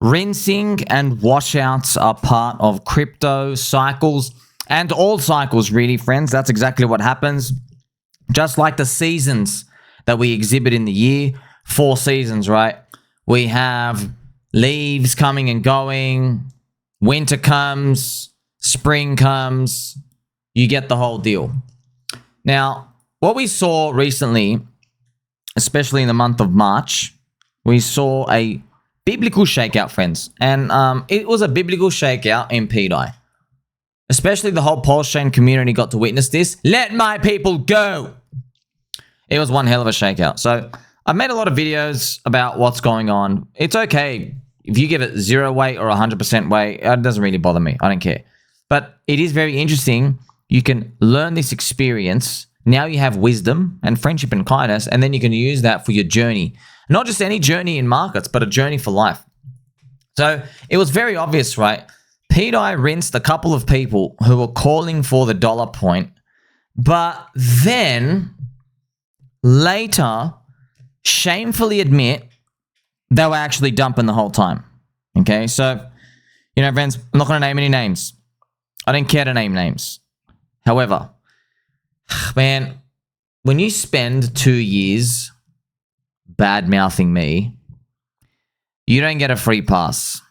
Rinsing and washouts are part of crypto cycles and all cycles, really, friends. That's exactly what happens. Just like the seasons that we exhibit in the year, 4 seasons, right? We have leaves coming and going, winter comes, spring comes, you get the whole deal. Now, what we saw recently, especially in the month of March, we saw a biblical shakeout, friends. And it was a biblical shakeout in pDAI. Especially the whole Pulse Chain community got to witness this. Let my people go! It was one hell of a shakeout. So I've made a lot of videos about what's going on. It's okay if you give it 0 weight or 100% weight. It doesn't really bother me. I don't care. But it is very interesting. You can learn this experience. Now you have wisdom and friendship and kindness, and then you can use that for your journey. Not just any journey in markets, but a journey for life. So it was very obvious, right? pDAI rinsed a couple of people who were calling for the dollar point, but then later shamefully admit they were actually dumping the whole time. Okay, so, you know, friends, I'm not going to name any names. I don't care to name names. However, man, when you spend 2 years bad-mouthing me, you don't get a free pass.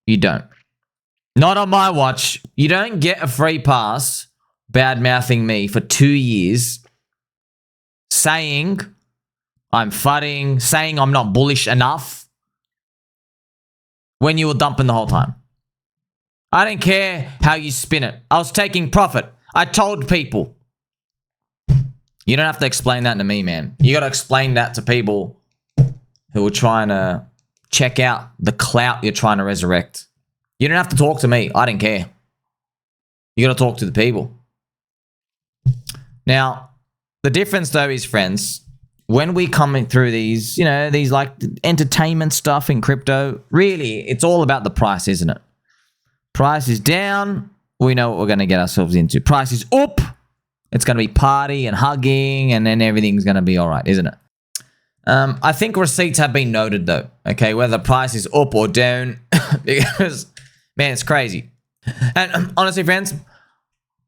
You don't. Not on my watch. You don't get a free pass bad-mouthing me for 2 years, saying I'm fudding, saying I'm not bullish enough when you were dumping the whole time. I don't care how you spin it. I was taking profit. I told people. You don't have to explain that to me, man. You got to explain that to people who are trying to check out the clout you're trying to resurrect. You don't have to talk to me. I don't care. You got to talk to the people. Now, the difference though is, friends, when we come through these, you know, these like entertainment stuff in crypto, really, it's all about the price, isn't it? Price is down, we know what we're going to get ourselves into. Price is up, it's going to be party and hugging, and then everything's going to be all right, isn't it? I think receipts have been noted though, okay, whether the price is up or down, because, man, it's crazy. And honestly, friends,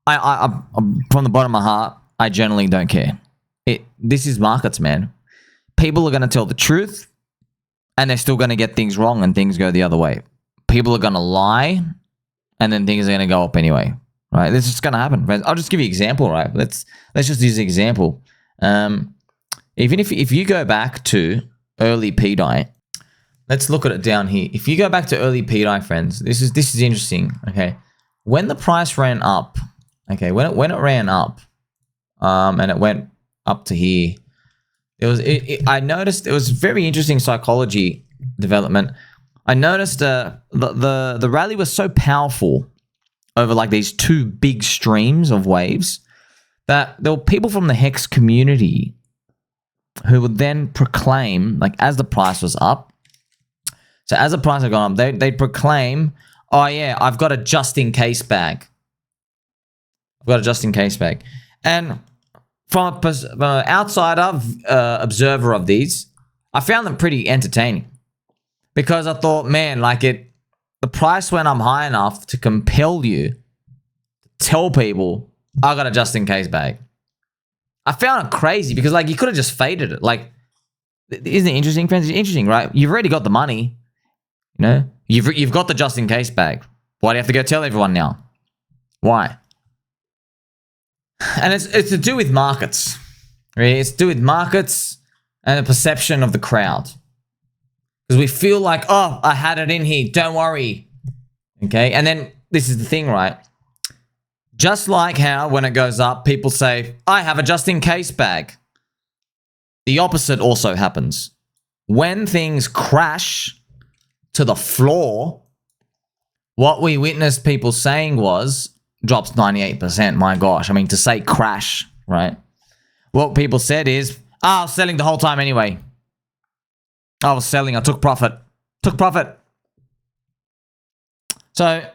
I from the bottom of my heart, I generally don't care. This is markets, man. People are going to tell the truth, and they're still going to get things wrong, and things go the other way. People are going to lie, and then things are going to go up anyway, right? This is just going to happen. I'll just give you an example, right? Let's just use an example. Even if you go back to early pDAI, let's look at it down here. If you go back to early pDAI, friends, this is interesting. Okay, when the price ran up, okay, when it ran up, and it went up to here, I noticed it was very interesting psychology development. I noticed the rally was so powerful over like these 2 big streams of waves that there were people from the Hex community who would then proclaim, like as the price was up, so as the price had gone up, they'd proclaim, oh yeah, I've got a just-in-case bag. I've got a just-in-case bag. And from an outsider observer of these, I found them pretty entertaining. Because I thought, man, like the price went up high enough to compel you to tell people, I got a just-in-case bag. I found it crazy because, like, you could have just faded it. Like, isn't it interesting, friends? It's interesting, right? You've already got the money. You know? You've got the just-in-case bag. Why do you have to go tell everyone now? Why? And it's to do with markets. Right? It's to do with markets and the perception of the crowd. Because we feel like, oh, I had it in here. Don't worry. Okay? And then this is the thing, right? Just like how when it goes up, people say, I have a just-in-case bag. The opposite also happens. When things crash to the floor, what we witnessed people saying was, drops 98%, my gosh. I mean, to say crash, right? What people said is, I was selling the whole time anyway. I was selling, I took profit. Took profit. So,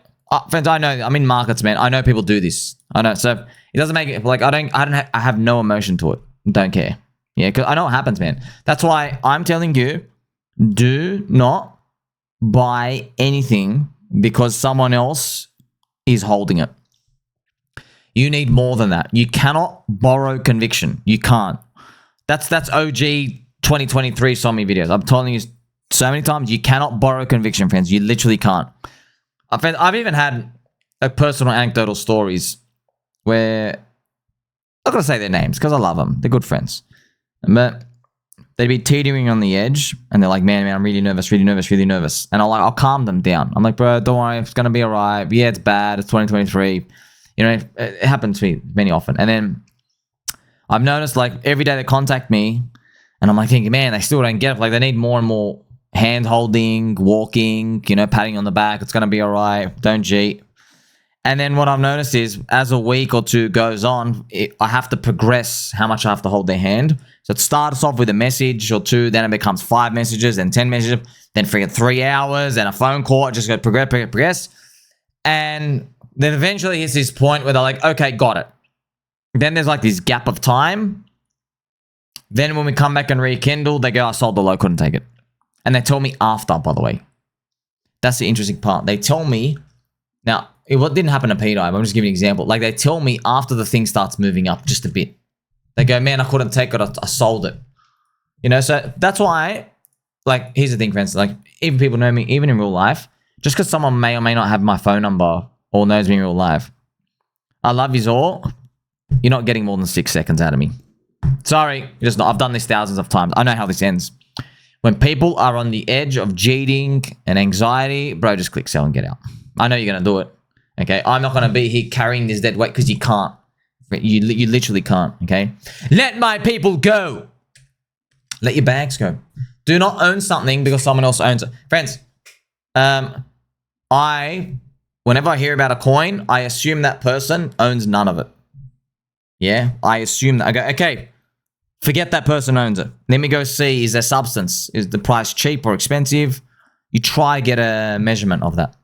friends, I know, I'm in markets, man. I know people do this. I know. So, it doesn't make it, like, I have no emotion to it. Don't care. Yeah, because I know what happens, man. That's why I'm telling you, do not buy anything because someone else is holding it. You need more than that. You cannot borrow conviction. You can't. That's OG 2023 Sommi videos. I'm telling you so many times, you cannot borrow conviction, friends. You literally can't. I've even had personal anecdotal stories where I'm not going to say their names because I love them. They're good friends. But they'd be teetering on the edge and they're like, man, I'm really nervous. And I'll calm them down. I'm like, bro, don't worry. It's going to be all right. Yeah, it's bad. It's 2023. You know, it happens to me many often. And then I've noticed like every day they contact me and I'm like thinking, man, they still don't get it. Like they need more and more hand holding, walking, you know, patting on the back. It's going to be all right. Don't cheat. And then what I've noticed is as a week or two goes on, I have to progress how much I have to hold their hand. So it starts off with a message or two, then it becomes 5 messages, then 10 messages, then freaking 3 hours, and a phone call. Just go progress. And then eventually it's this point where they're like, okay, got it. Then there's like this gap of time. Then when we come back and rekindle, they go, I sold the low, couldn't take it. And they tell me after, by the way. That's the interesting part. They tell me, now, what didn't happen to pDAI, but I'm just giving you an example. Like they tell me after the thing starts moving up just a bit. They go, man, I couldn't take it. I sold it. You know, so that's why, like, here's the thing, friends. Like, even people know me, even in real life, just because someone may or may not have my phone number or knows me in real life, I love you all. You're not getting more than 6 seconds out of me. Sorry, just not. I've done this thousands of times. I know how this ends. When people are on the edge of cheating and anxiety, bro, just click sell and get out. I know you're going to do it. Okay, I'm not going to be here carrying this dead weight because you can't. You literally can't, okay? Let my people go. Let your bags go. Do not own something because someone else owns it. Friends, whenever I hear about a coin, I assume that person owns none of it. Yeah, I assume that. I go, okay, forget that person owns it. Let me go see, is there substance? Is the price cheap or expensive? You try to get a measurement of that.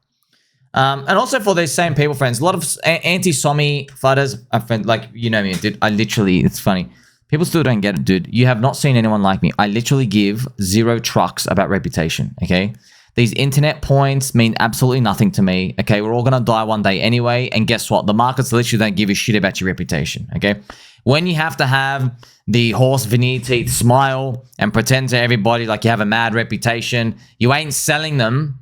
And also for these same people, friends, a lot of anti-Sommi fudders, like, you know me, dude, it's funny. People still don't get it, dude. You have not seen anyone like me. I literally give 0 trucks about reputation, okay? These internet points mean absolutely nothing to me, okay? We're all going to die one day anyway, and guess what? The markets literally don't give a shit about your reputation, okay? When you have to have the horse veneer teeth smile and pretend to everybody like you have a mad reputation, you ain't selling them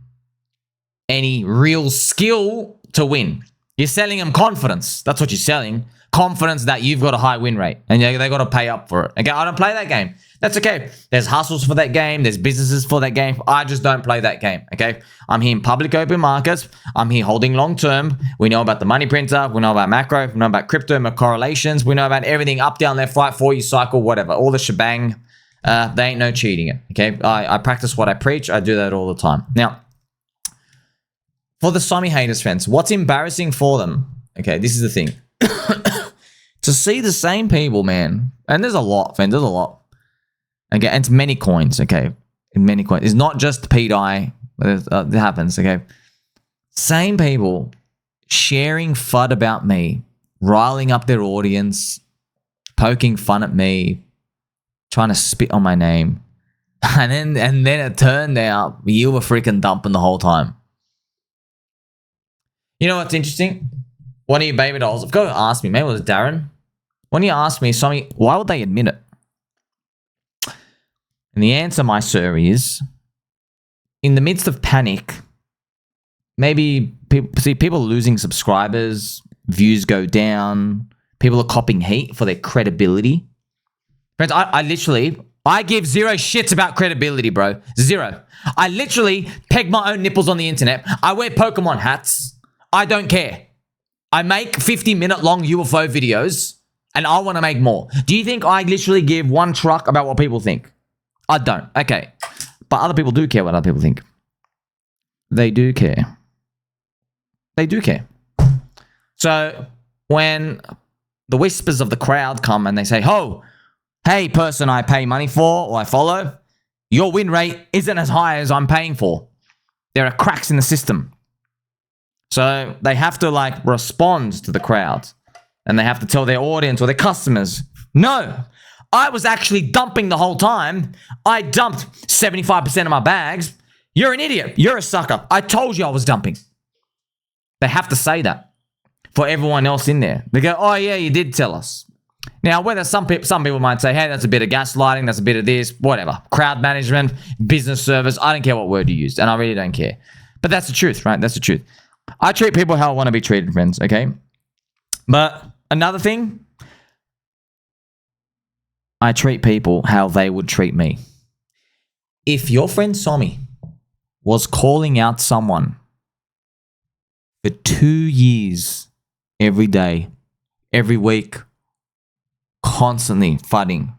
any real skill to win. You're selling them confidence. That's what you're selling. Confidence that you've got a high win rate and they got to pay up for it. Okay, I don't play that game. That's okay. There's hustles for that game. There's businesses for that game. I just don't play that game, okay? I'm here in public open markets. I'm here holding long term. We know about the money printer. We know about macro. We know about crypto, correlations. We know about everything up, down, left, right, for you cycle, whatever. All the shebang. There ain't no cheating it, okay? I practice what I preach. I do that all the time. Now, for the Sommi haters, friends, what's embarrassing for them, okay, this is the thing. To see the same people, man, and there's a lot, friends, there's a lot. Okay, and it's many coins, okay? Many coins. It's not just pDAI. It happens, okay? Same people sharing FUD about me, riling up their audience, poking fun at me, trying to spit on my name. And then it turned out you were freaking dumping the whole time. You know what's interesting? One of your baby dolls, I've got to ask me, maybe it was Darren. When you ask me, Sommi, why would they admit it? And the answer, my sir, is in the midst of panic, maybe people losing subscribers, views go down, people are copping heat for their credibility. Friends, I give 0 shits about credibility, bro. 0. I literally peg my own nipples on the internet. I wear Pokemon hats. I don't care. I make 50-minute long UFO videos and I want to make more. Do you think I literally give 1 truck about what people think? I don't. Okay. But other people do care what other people think. They do care. They do care. So when the whispers of the crowd come and they say, oh, hey, person I pay money for or I follow, your win rate isn't as high as I'm paying for. There are cracks in the system. So they have to like respond to the crowd and they have to tell their audience or their customers, no, I was actually dumping the whole time. I dumped 75% of my bags. You're an idiot. You're a sucker. I told you I was dumping. They have to say that for everyone else in there. They go, oh yeah, you did tell us. Now, whether some people might say, hey, that's a bit of gaslighting, that's a bit of this, whatever. Crowd management, business service, I don't care what word you used, and I really don't care. But that's the truth, right? That's the truth. I treat people how I want to be treated, friends, okay? But another thing, I treat people how they would treat me. If your friend Sommi was calling out someone for 2 years, every day, every week, constantly fighting,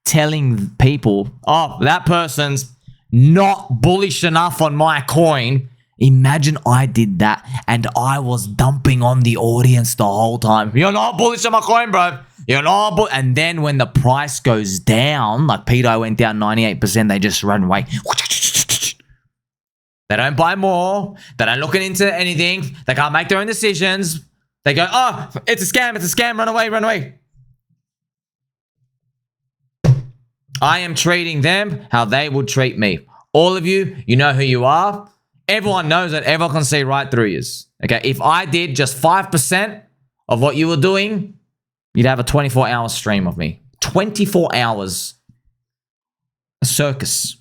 telling people, oh, that person's not bullish enough on my coin. Imagine I did that and I was dumping on the audience the whole time. You're not bullish on my coin, bro. You're not bullish. And then when the price goes down, like pDAI went down 98%, they just run away. They don't buy more. They don't look into anything. They can't make their own decisions. They go, oh, it's a scam. It's a scam. Run away. Run away. I am treating them how they would treat me. All of you, you know who you are. Everyone knows that. Everyone can see right through you. Okay, if I did just 5% of what you were doing, you'd have a 24-hour stream of me. 24 hours. A circus.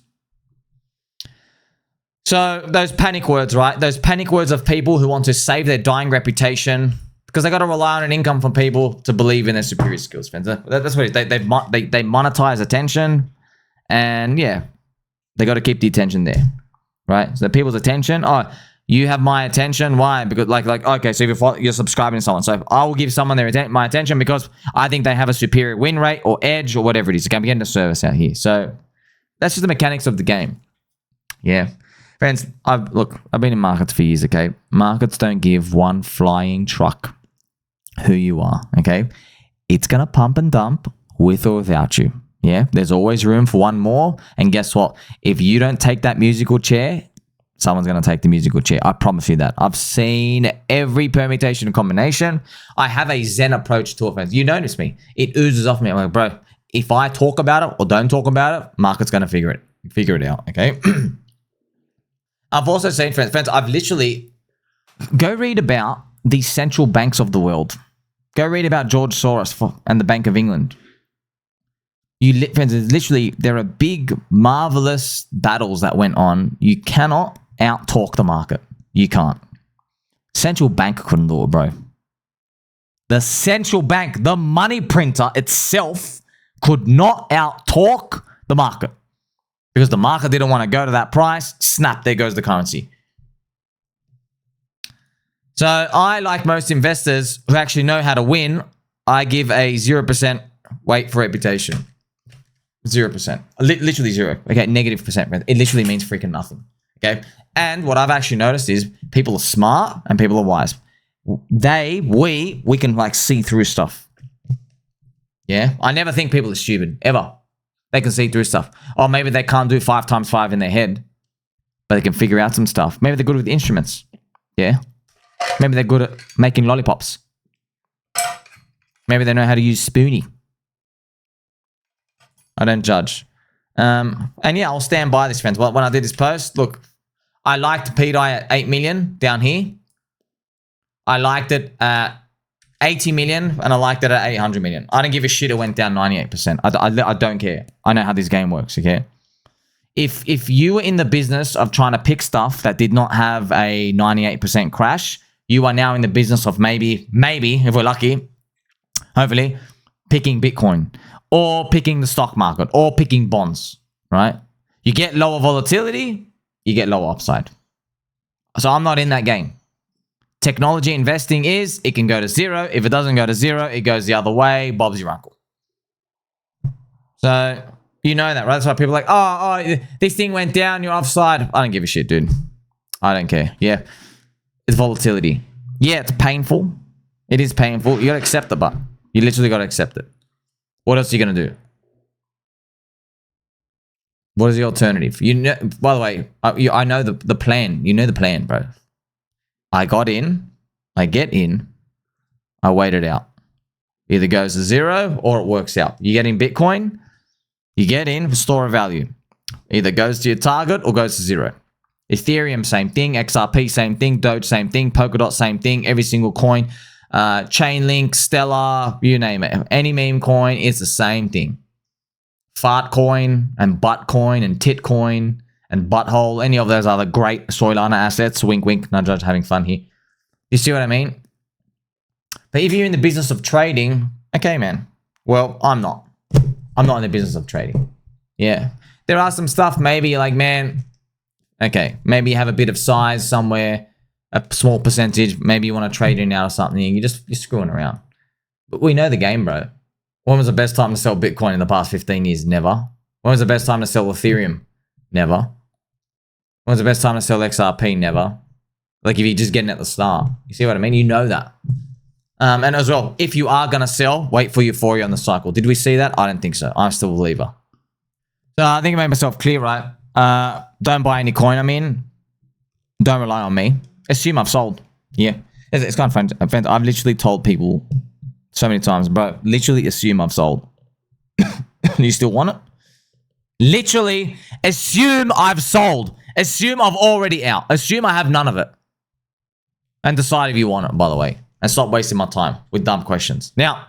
So those panic words, right? Those panic words of people who want to save their dying reputation because they got to rely on an income from people to believe in their superior skills, friends. That's what it is. They monetize attention, and yeah, they got to keep the attention there, right? So people's attention. Oh, you have my attention. Why? Because like okay, so if you're subscribing to someone, so I will give someone my attention because I think they have a superior win rate or edge or whatever it is. Okay, I'm getting a service out here. So that's just the mechanics of the game. Yeah. Friends, I've been in markets for years, okay? Markets don't give one flying truck who you are, okay? It's going to pump and dump with or without you, yeah? There's always room for one more, and guess what? If you don't take that musical chair, someone's going to take the musical chair. I promise you that. I've seen every permutation and combination. I have a zen approach to it, friends. You notice me. It oozes off me. I'm like, bro, if I talk about it or don't talk about it, market's going to figure it out, okay? I've also seen, friends, I've literally... Go read about the central banks of the world. Go read about George Soros and the Bank of England. Friends, literally, there are big, marvelous battles that went on. You cannot out-talk the market. You can't. Central bank couldn't do it, bro. The central bank, the money printer itself, could not out-talk the market. Because the market didn't want to go to that price, snap, there goes the currency. So I, like most investors who actually know how to win, I give a 0% weight for reputation. 0%. Literally zero. Okay, negative percent. It literally means freaking nothing. Okay? And what I've actually noticed is people are smart and people are wise. We can like see through stuff. Yeah? I never think people are stupid, ever. They can see through stuff. Or maybe they can't do 5 times 5 in their head, but they can figure out some stuff. Maybe they're good with instruments. Yeah. Maybe they're good at making lollipops. Maybe they know how to use Spoonie. I don't judge. And yeah, I'll stand by this, friends. When I did this post, look, I liked pDAI at 8 million down here. I liked it at 80 million, and I liked it at 800 million. I don't give a shit it went down 98%. I don't care. I know how this game works, okay? If you were in the business of trying to pick stuff that did not have a 98% crash, you are now in the business of maybe, if we're lucky, hopefully, picking Bitcoin or picking the stock market or picking bonds, right? You get lower volatility, you get lower upside. So I'm not in that game. Technology investing is, it can go to zero. If it doesn't go to zero, it goes the other way. Bob's your uncle. So, you know that, right? That's why people are like, oh, this thing went down, you're offside. I don't give a shit, dude. I don't care. Yeah. It's volatility. Yeah, it's painful. It is painful. You got to accept it, but you literally got to accept it. What else are you going to do? What is the alternative? You know, by the way, I know the plan. You know the plan, bro. I got in, I get in, I wait it out. Either goes to zero or it works out. You get in Bitcoin, you get in for store of value. Either goes to your target or goes to zero. Ethereum, same thing. XRP, same thing. Doge, same thing. Polkadot, same thing. Every single coin. Chainlink, Stellar, you name it. Any meme coin is the same thing. Fart coin and butt coin and tit coin and butthole. Any of those other great Solana assets. Wink, wink. Nudge, nudge. Having fun here. You see what I mean? But if you're in the business of trading, okay, man. Well, I'm not. I'm not in the business of trading. Yeah. There are some stuff maybe you're like, man, okay, maybe you have a bit of size somewhere, a small percentage, maybe you want to trade in out or something, and you're screwing around. But we know the game, bro. When was the best time to sell Bitcoin in the past 15 years? Never. When was the best time to sell Ethereum? Never. When was the best time to sell XRP? Never. Like if you're just getting at the start. You see what I mean? You know that. And as well, if you are going to sell, wait for euphoria on the cycle. Did we see that? I don't think so. I'm still a believer. So I think I made myself clear, right? Don't buy any coin I'm in. Don't rely on me. Assume I've sold. Yeah. It's kind of fun. I've literally told people so many times, bro, literally assume I've sold. You still want it? Literally assume I've sold. Assume I've already out. Assume I have none of it. And decide if you want it, by the way. And stop wasting my time with dumb questions. Now,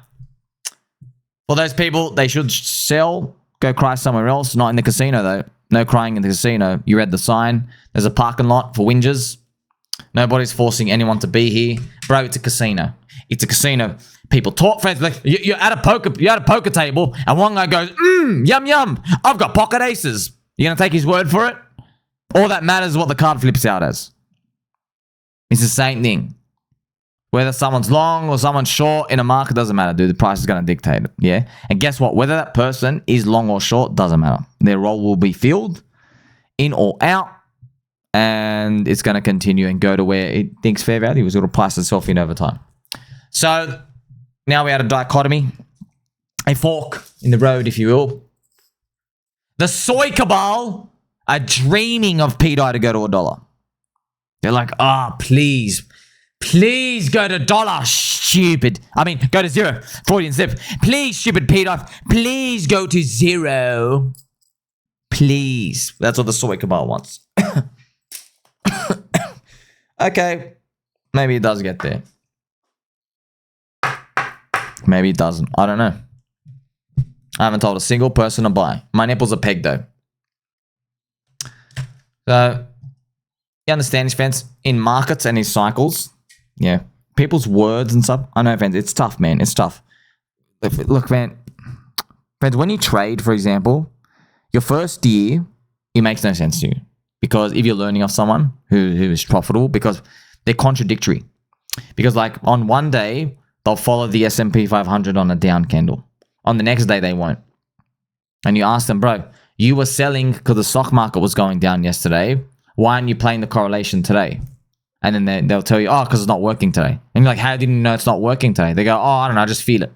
for those people, they should sell, go cry somewhere else, not in the casino though. No crying in the casino. You read the sign. There's a parking lot for whingers. Nobody's forcing anyone to be here. Bro, it's a casino. It's a casino. People talk, friends. Like you're at a poker table, and one guy goes, yum yum. I've got pocket aces. You gonna take his word for it? All that matters is what the card flips out as. It's the same thing. Whether someone's long or someone's short in a market doesn't matter, dude. The price is going to dictate it, yeah? And guess what? Whether that person is long or short doesn't matter. Their role will be filled, in or out, and it's going to continue and go to where it thinks fair value is going to price itself in over time. So now we had a dichotomy, a fork in the road, if you will. The soy cabal are dreaming of pDAI to go to $1. They're like, please go to $1, stupid. I mean, go to 0. Freudian slip. Please, stupid pDAI. Please go to 0. Please. That's what the soy cabal wants. Okay. Maybe it does get there. Maybe it doesn't. I don't know. I haven't told a single person to buy. My nipples are pegged though. So, you understand this, friends? In markets and in cycles, yeah, people's words and stuff. I know, friends, it's tough, man. It's tough. Look, man, friends, when you trade, for example, your first year, it makes no sense to you. Because if you're learning off someone who is profitable, because they're contradictory. Because like on one day, they'll follow the S&P 500 on a down candle. On the next day, they won't. And you ask them, bro, you were selling because the stock market was going down yesterday. Why aren't you playing the correlation today? And then they'll tell you, because it's not working today. And you're like, how didn't you know it's not working today? They go, I don't know, I just feel it.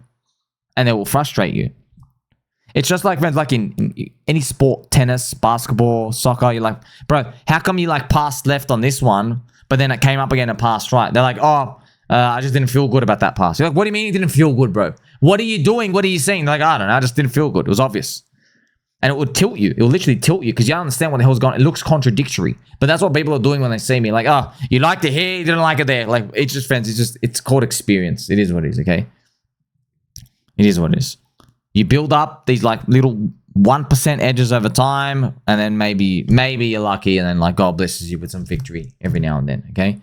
And they will frustrate you. It's just like, friends, like in any sport, tennis, basketball, soccer, you're like, bro, how come you like passed left on this one, but then it came up again and passed right? They're like, I just didn't feel good about that pass. You're like, what do you mean you didn't feel good, bro? What are you doing? What are you saying? They're like, I don't know, I just didn't feel good. It was obvious. And it would tilt you. It will literally tilt you because you don't understand what the hell's going on. It looks contradictory. But that's what people are doing when they see me. Like, you liked it here, you didn't like it there. Like, it's just, friends, it's called experience. It is what it is, okay? It is what it is. You build up these, like, little 1% edges over time, and then maybe you're lucky, and then, like, God blesses you with some victory every now and then, okay?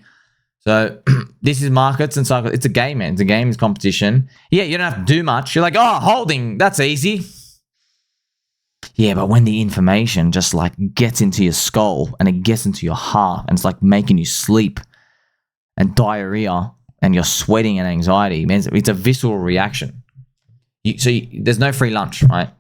So, this is markets and cycles. It's a game, man. It's a game. It's competition. Yeah, you don't have to do much. You're like, holding, that's easy. Yeah, but when the information just like gets into your skull and it gets into your heart and it's like making you sleep and diarrhea and you're sweating and anxiety, man, it's a visceral reaction. There's no free lunch, right?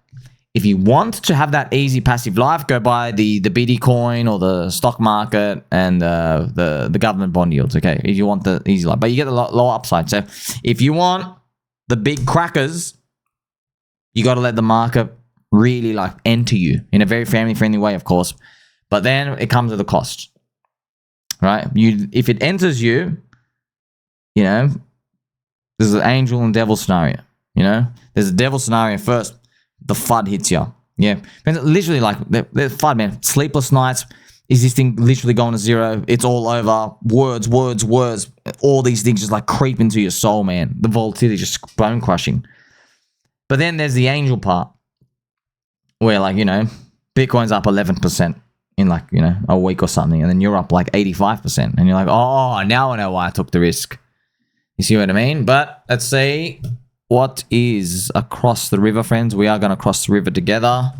If you want to have that easy passive life, go buy the BD coin or the stock market and the government bond yields, okay? If you want the easy life. But you get the low upside. So if you want the big crackers, you got to let the market really like enter you in a very family friendly way, of course, but then it comes at a cost, right? If it enters you, you know, there's an angel and devil scenario, you know, there's a devil scenario first, the FUD hits you, yeah, and literally like the FUD, man, sleepless nights, Is this thing literally going to zero? It's all over. Words. All these things just like creep into your soul, man. The volatility is just bone crushing. But then there's the angel part where, like, you know, Bitcoin's up 11% in like, you know, a week or something. And then you're up like 85%. And you're like, oh, now I know why I took the risk. You see what I mean? But let's see what is across the river, friends. We are going to cross the river together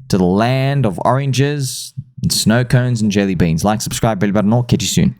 to the land of oranges, and snow cones and jelly beans. Like, subscribe, bell button, or catch you soon.